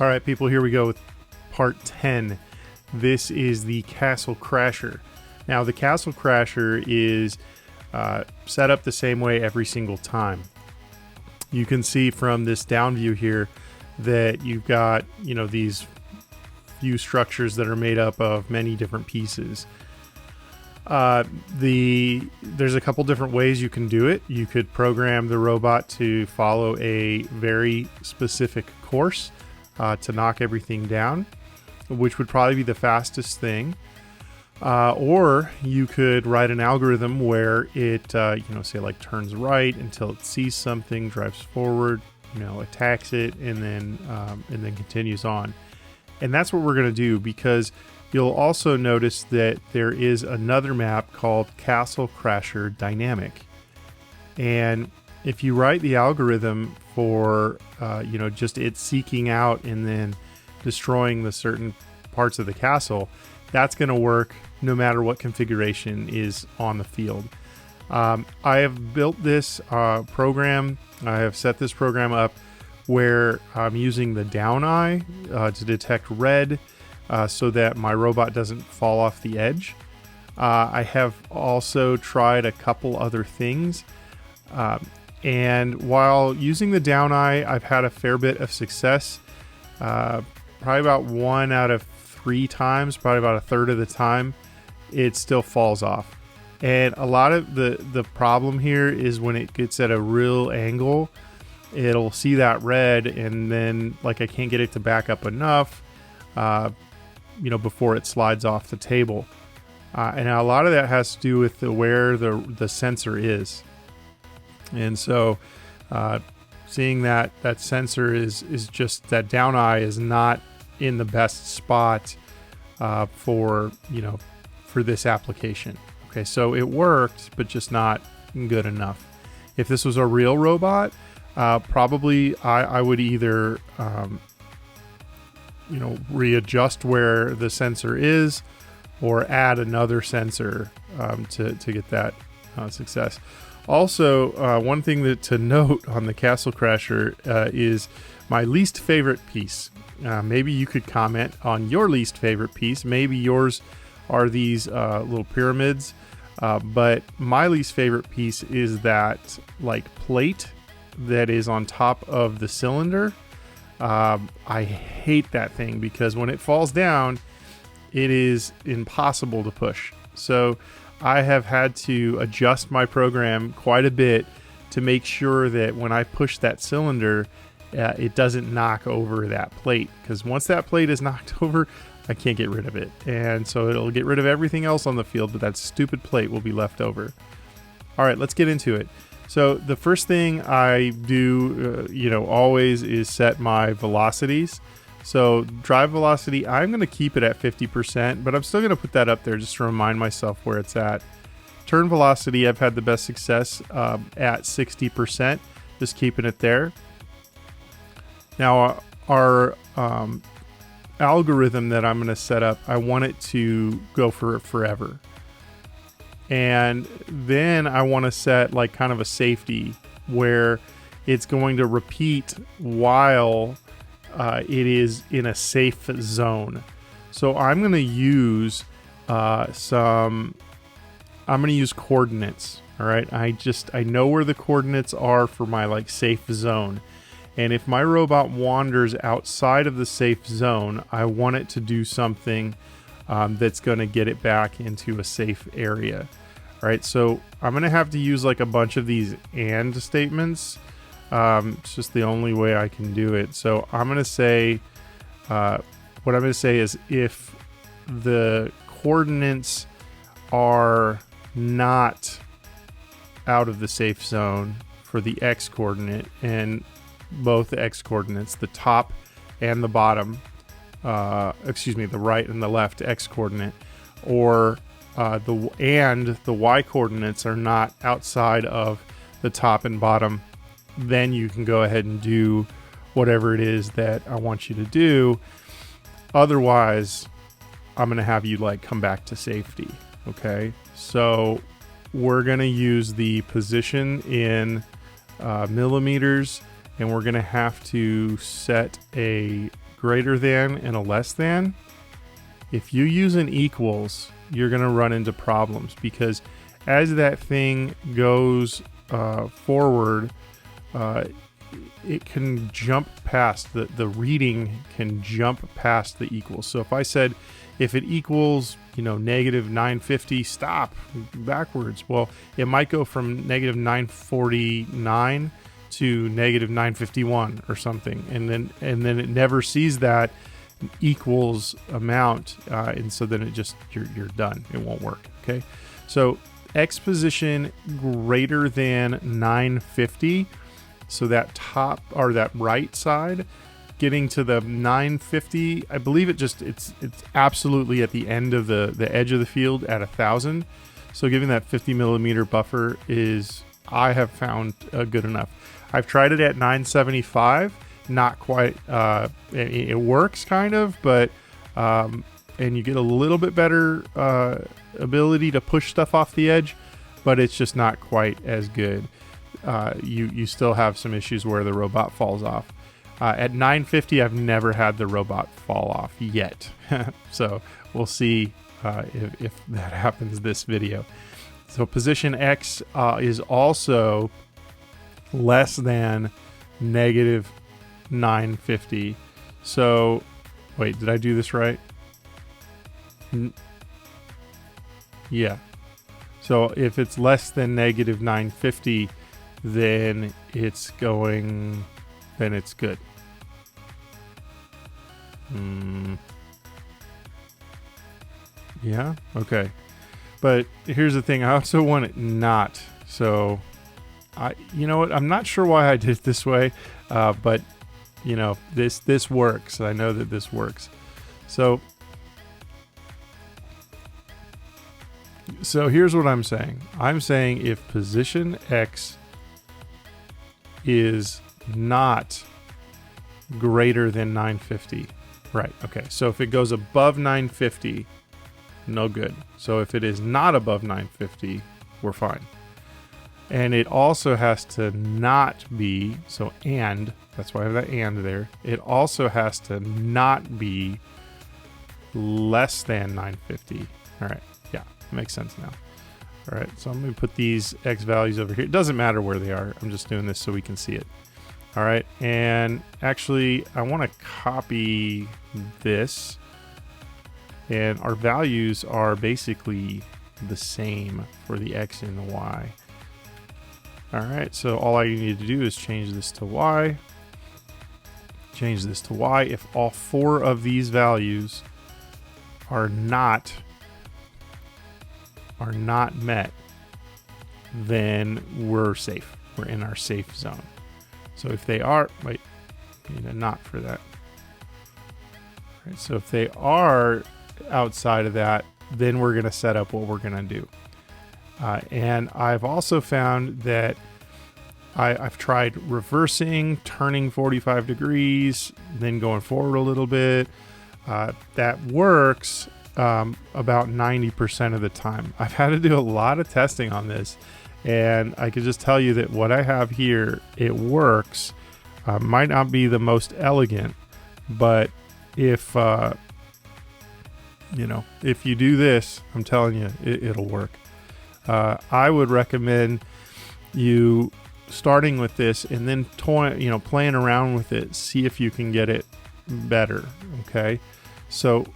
All right, people, here we go with part 10. This is the Castle Crasher. Now, the Castle Crasher is set up the same way every single time. You can see from this down view here that you've got, these few structures that are made up of many different pieces. There's a couple different ways you can do it. You could program the robot to follow a very specific course to knock everything down, which would probably be the fastest thing. Or you could write an algorithm where it, say like turns right until it sees something, drives forward, attacks it, and then continues on. And that's what we're going to do, because you'll also notice that there is another map called Castle Crasher Dynamic. And if you write the algorithm for, just it seeking out and then destroying the certain parts of the castle, that's going to work no matter what configuration is on the field. I have built this program. I have set this program up where I'm using the down eye to detect red so that my robot doesn't fall off the edge. I have also tried a couple other things. And while using the down eye, I've had a fair bit of success. Probably about 1 out of 3 times, probably about a third of the time, it still falls off. And a lot of the problem here is when it gets at a real angle, it'll see that red, and then I can't get it to back up enough, before it slides off the table. And a lot of that has to do with where the sensor is. And so seeing that sensor is just, that down eye is not in the best spot for this application. Okay, so it worked, but just not good enough. If this was a real robot, probably I would either readjust where the sensor is, or add another sensor to get that success. Also, one thing to note on the Castle Crasher is my least favorite piece. Maybe you could comment on your least favorite piece. Maybe yours are these little pyramids, but my least favorite piece is that plate that is on top of the cylinder. I hate that thing because when it falls down, it is impossible to push. So I have had to adjust my program quite a bit to make sure that when I push that cylinder, it doesn't knock over that plate, because once that plate is knocked over, I can't get rid of it. And so it'll get rid of everything else on the field, but that stupid plate will be left over. All right, let's get into it. So the first thing I do, always is set my velocities. So drive velocity, I'm going to keep it at 50%, but I'm still going to put that up there just to remind myself where it's at. Turn velocity, I've had the best success at 60%, just keeping it there. Now our algorithm that I'm going to set up, I want it to go for forever. And then I want to set kind of a safety where it's going to repeat while it is in a safe zone. So I'm going to use coordinates. All right. I know where the coordinates are for my safe zone. And if my robot wanders outside of the safe zone, I want it to do something that's going to get it back into a safe area. All right. So I'm going to have to use a bunch of these and statements. It's just the only way I can do it. So I'm going to say, what I'm going to say is if the coordinates are not out of the safe zone for the X coordinate, and both the X coordinates, the top and the bottom, the right and the left X coordinate, or the Y coordinates are not outside of the top and bottom, then you can go ahead and do whatever it is that I want you to do. Otherwise, I'm going to have you come back to safety. Okay. So we're going to use the position in millimeters, and we're going to have to set a greater than and a less than, if you use an equals, you're going to run into problems, because as that thing goes forward, it can jump past the reading can jump past the equals. So if I said, if it equals, negative 950, stop backwards. Well, it might go from negative 949 to negative 951 or something, and then it never sees that equals amount, and so then it just you're done. It won't work. Okay, so X position greater than 950. So that top or that right side, getting to the 950, I believe it's absolutely at the end of the edge of the field at 1,000. So giving that 50 millimeter buffer is, I have found, good enough. I've tried it at 975, not quite. It works kind of, but and you get a little bit better ability to push stuff off the edge, but it's just not quite as good. You still have some issues where the robot falls off. At 950, I've never had the robot fall off yet. So we'll see if that happens this video. So position X is also less than negative 950. So wait, did I do this right? Yeah. So if it's less than negative 950, then it's good. Yeah, okay. But here's the thing, I also want it not. So you know what, I'm not sure why I did it this way, but this works. I know that this works. So here's what I'm saying. I'm saying if position X is not greater than 950, right? Okay, so if it goes above 950, no good. So if it is not above 950, we're fine. And it also has to not be, so and, that's why I have that and there. It also has to not be less than 950. All right, yeah, makes sense now. All right, so I'm going to put these X values over here. It doesn't matter where they are. I'm just doing this so we can see it. All right, and actually, I want to copy this. And our values are basically the same for the X and the Y. All right, so all I need to do is change this to Y. Change this to Y. If all four of these values are not met, then we're safe. We're in our safe zone. So if they are, wait, need a not for that. All right, so if they are outside of that, then we're going to set up what we're going to do. And I've also found that I've tried reversing, turning 45 degrees, then going forward a little bit. That works about 90% of the time. I've had to do a lot of testing on this, and I can just tell you that what I have here, it works. Might not be the most elegant, but if you do this, I'm telling you, it'll work. I would recommend you starting with this and then playing around with it, see if you can get it better. Okay, so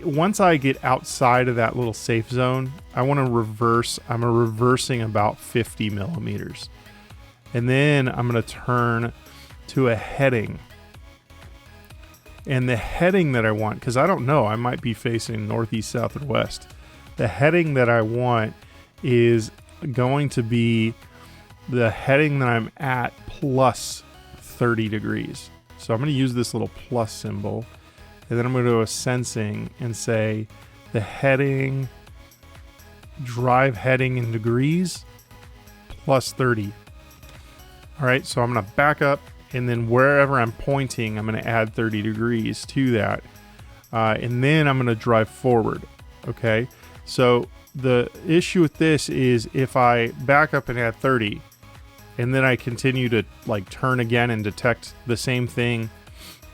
once I get outside of that little safe zone, I want to reverse. I'm reversing about 50 millimeters, and then I'm going to turn to a heading. And the heading that I want, because I don't know, I might be facing northeast, south, or west. The heading that I want is going to be the heading that I'm at plus 30 degrees. So I'm going to use this little plus symbol, and then I'm going to go to sensing and say the heading, drive heading in degrees, plus 30. All right, so I'm going to back up, and then wherever I'm pointing, I'm going to add 30 degrees to that. And then I'm going to drive forward. Okay, so the issue with this is if I back up and add 30, and then I continue to turn again and detect the same thing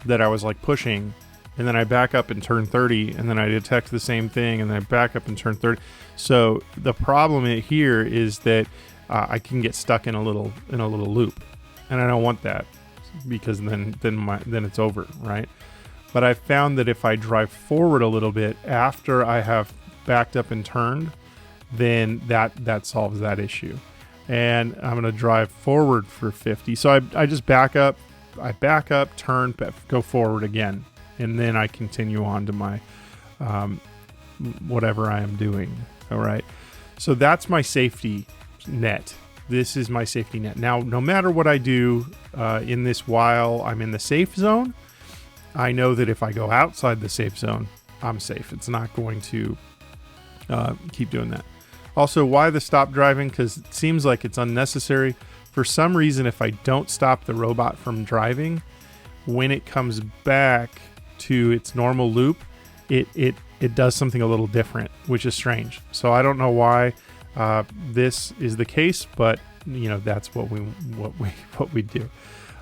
that I was like pushing, and then I back up and turn 30, and then I detect the same thing, and then I back up and turn 30. So the problem here is that I can get stuck in a little loop, and I don't want that, because then it's over, right? But I found that if I drive forward a little bit after I have backed up and turned, then that solves that issue. And I'm going to drive forward for 50. So I just back up, turn, go forward again, and then I continue on to my whatever I am doing. All right. So that's my safety net. This is my safety net. Now, no matter what I do in this while I'm in the safe zone, I know that if I go outside the safe zone, I'm safe. It's not going to keep doing that. Also, why the stop driving? Because it seems like it's unnecessary. For some reason, if I don't stop the robot from driving, when it comes back to its normal loop, it does something a little different, which is strange. So I don't know why this is the case, but you know, that's what we do.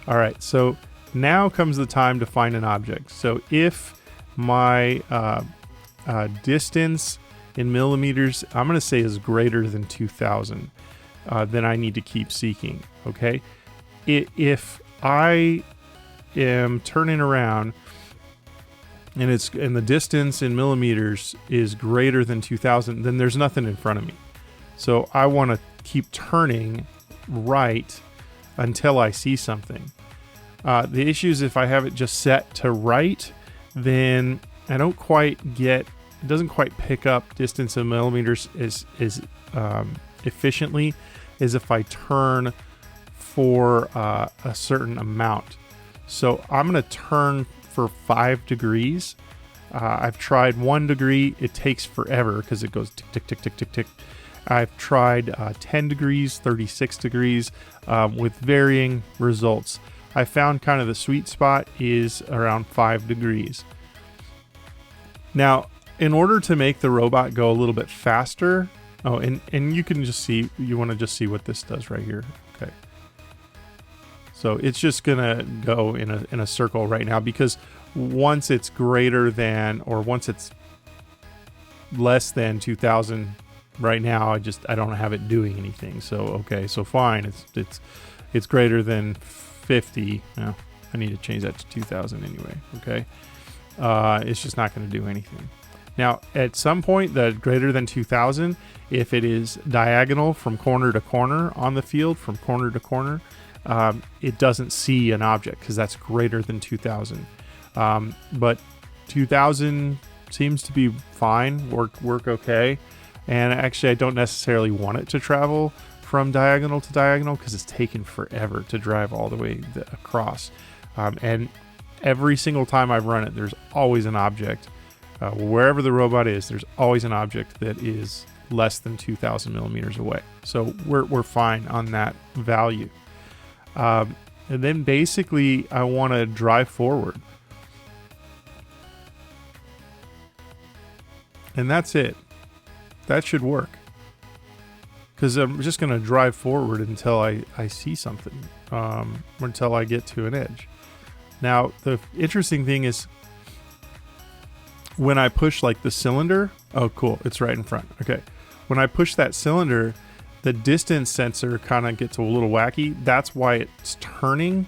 All right, so now comes the time to find an object. So if my distance in millimeters, I'm going to say, is greater than 2,000, then I need to keep seeking. Okay, if I am turning around and the distance in millimeters is greater than 2,000, then there's nothing in front of me. So I want to keep turning right until I see something. The issue is if I have it just set to right, then I don't quite get, it doesn't quite pick up distance in millimeters as efficiently as if I turn for a certain amount. So I'm going to turn for 5 degrees. I've tried 1 degree. It takes forever because it goes tick, tick, tick, tick, tick, tick. I've tried 10 degrees, 36 degrees with varying results. I found kind of the sweet spot is around 5 degrees. Now, in order to make the robot go a little bit faster, and you can just see, you want to just see what this does right here. Okay. So it's just gonna go in a circle right now, because once it's greater than, or once it's less than 2,000 right now, I don't have it doing anything. So okay, so fine, it's greater than 50. No, I need to change that to 2,000 anyway. Okay, it's just not going to do anything. Now, at some point, the greater than 2,000, if it is diagonal from corner to corner on the field, from corner to corner, it doesn't see an object because that's greater than 2,000. But 2,000 seems to be fine, work okay. And actually, I don't necessarily want it to travel from diagonal to diagonal because it's taken forever to drive all the way across. And every single time I've run it, there's always an object. Wherever the robot is, there's always an object that is less than 2,000 millimeters away. So we're fine on that value. And then basically, I want to drive forward. And that's it. That should work. Because I'm just going to drive forward until I see something. Or until I get to an edge. Now, the interesting thing is, when I push like the cylinder, oh cool, it's right in front. Okay. When I push that cylinder, the distance sensor kind of gets a little wacky. That's why it's turning.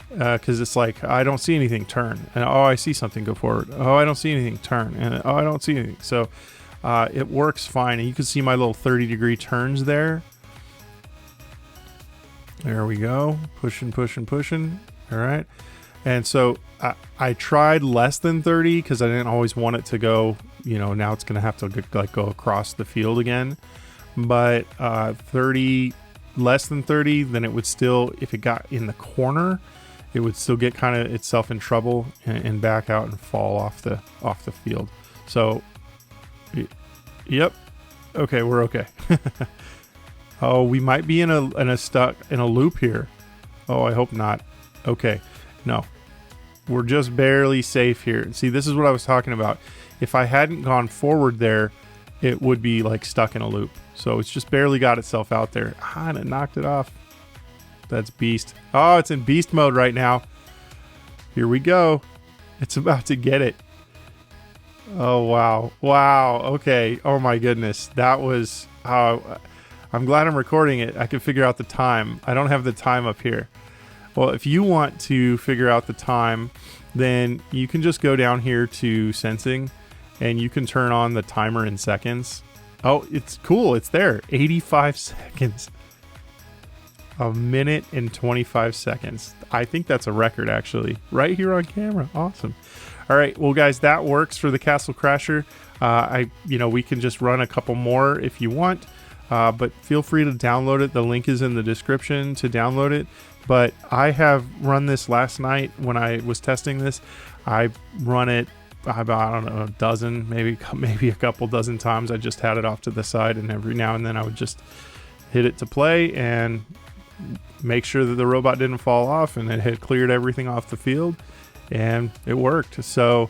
Because it's like, I don't see anything, turn. And oh, I see something, go forward. Oh, I don't see anything, turn. And oh, I don't see anything. So it works fine. And you can see my little 30-degree turns there. There we go. Pushing, pushing, pushing. All right. And so I tried less than 30 because I didn't always want it to go, now it's going to have to go across the field again. But 30, less than 30, then it would still, if it got in the corner, it would still get kind of itself in trouble and back out and fall off the field. So, yep. Okay, we're okay. Oh, we might be in a stuck in a loop here. Oh, I hope not. Okay. No, we're just barely safe here. See, this is what I was talking about. If I hadn't gone forward there, it would be like stuck in a loop. So it's just barely got itself out there. And it knocked it off. That's beast. Oh, it's in beast mode right now. Here we go. It's about to get it. Oh, wow. Wow. Okay. Oh, my goodness. That was how... I'm glad I'm recording it. I can figure out the time. I don't have the time up here. Well, if you want to figure out the time, then you can just go down here to sensing and you can turn on the timer in seconds. Oh, it's cool. It's there. 85 seconds. A minute and 25 seconds. I think that's a record, actually. Right here on camera. Awesome. All right. Well, guys, that works for the Castle Crasher. We can just run a couple more if you want. But feel free to download it. The link is in the description to download it. But I have run this last night when I was testing this. I run it about, I don't know, a dozen, maybe a couple dozen times. I just had it off to the side, and every now and then I would just hit it to play and make sure that the robot didn't fall off, and it had cleared everything off the field, and it worked. So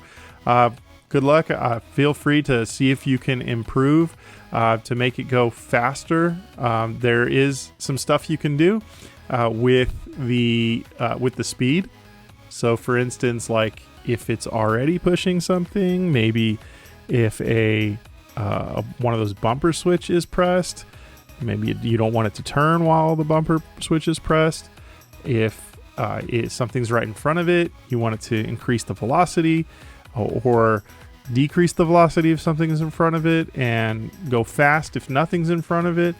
good luck. Feel free to see if you can improve to make it go faster. There is some stuff you can do with the speed. So for instance, like if it's already pushing something, maybe if one of those bumper switch is pressed, maybe you don't want it to turn while the bumper switch is pressed. If something's right in front of it, you want it to increase the velocity or decrease the velocity if something is in front of it, and go fast if nothing's in front of it,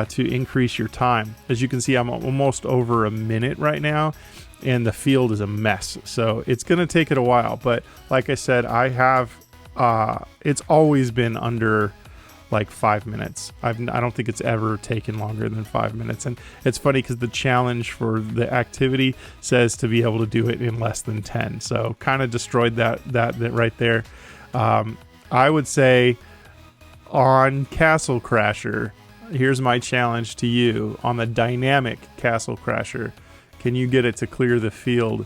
to increase your time. As you can see, I'm almost over a minute right now, and the field is a mess. So it's going to take it a while. But like I said, it's always been under like 5 minutes. I don't think it's ever taken longer than 5 minutes. And it's funny because the challenge for the activity says to be able to do it in less than 10. So kind of destroyed that right there. I would say on Castle Crasher, here's my challenge to you. On the dynamic Castle Crasher, can you get it to clear the field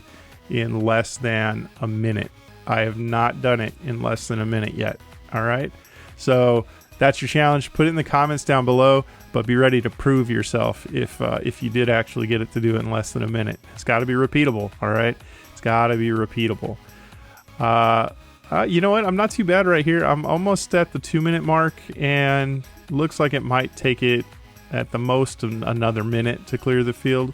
in less than a minute? I have not done it in less than a minute yet. All right. So that's your challenge. Put it in the comments down below, but be ready to prove yourself if you did actually get it to do it in less than a minute. It's got to be repeatable. All right. It's got to be repeatable. You know what? I'm not too bad right here. I'm almost at the 2-minute mark, and looks like it might take it at the most another minute to clear the field.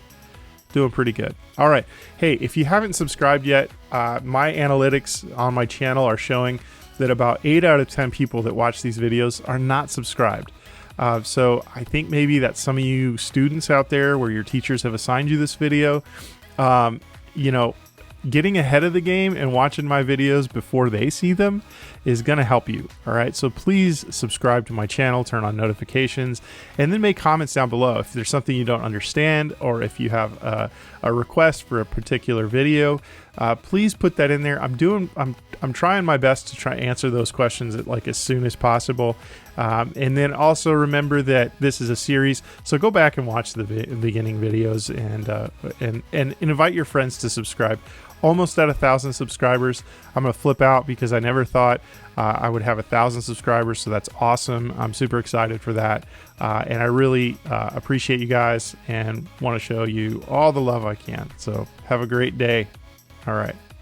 Doing pretty good. All right. Hey, if you haven't subscribed yet, my analytics on my channel are showing that about 8 out of 10 people that watch these videos are not subscribed. So I think maybe that some of you students out there where your teachers have assigned you this video, getting ahead of the game and watching my videos before they see them is going to help you. All right. So please subscribe to my channel, turn on notifications, and then make comments down below. If there's something you don't understand, or if you have a request for a particular video, please put that in there. I'm trying my best to try answer those questions as soon as possible. And then also remember that this is a series, so go back and watch the beginning videos and invite your friends to subscribe. Almost at 1,000 subscribers. I'm gonna flip out because I never thought I would have 1,000 subscribers, so that's awesome. I'm super excited for that, and I really appreciate you guys and want to show you all the love I can. So have a great day. All right.